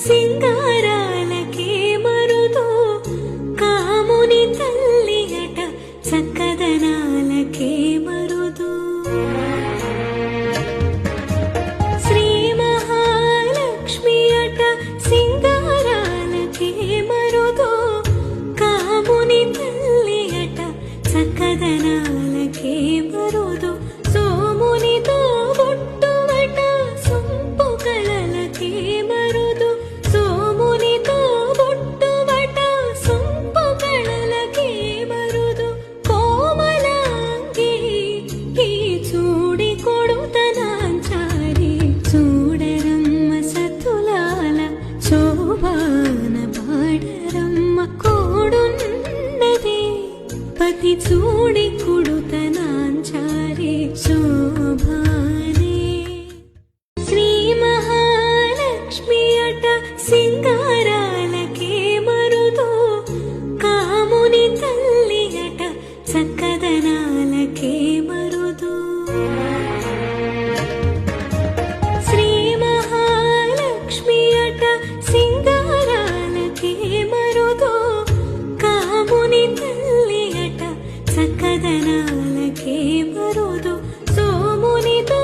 సింగారాలకే మరుదో కాముని తల్లి అట చక్కదనాలకే మరుదు శ్రీ మహాలక్ష్మి అట సింగారాలకే మరుదో కాముని తల్లి అట చక్కదనాలకే మరుదు సోమునితో బొట్టువట సొంపు కళలకే మరుదు సోమునితో బొట్టువట సొంపు కళలకే మరుదు కోమలాంగి ఈ చూడి కొడుతనాంచారి చూడరమ్మ సతులాల శోభాన పాడరమ్మ కోడున్నది పతి చూడి కొడుతనాంచారి శోభానే శ్రీ మహాలక్ష్మి అట సింగారాలకే మరుదో కాముని తల్లి అట చక్కదనాలకే మరుదు శ్రీ మహాలక్ష్మి అట సింగారాలకే మరుదో కాముని తల్లి అట చక్కదనాలకే మరుదు సోమునితో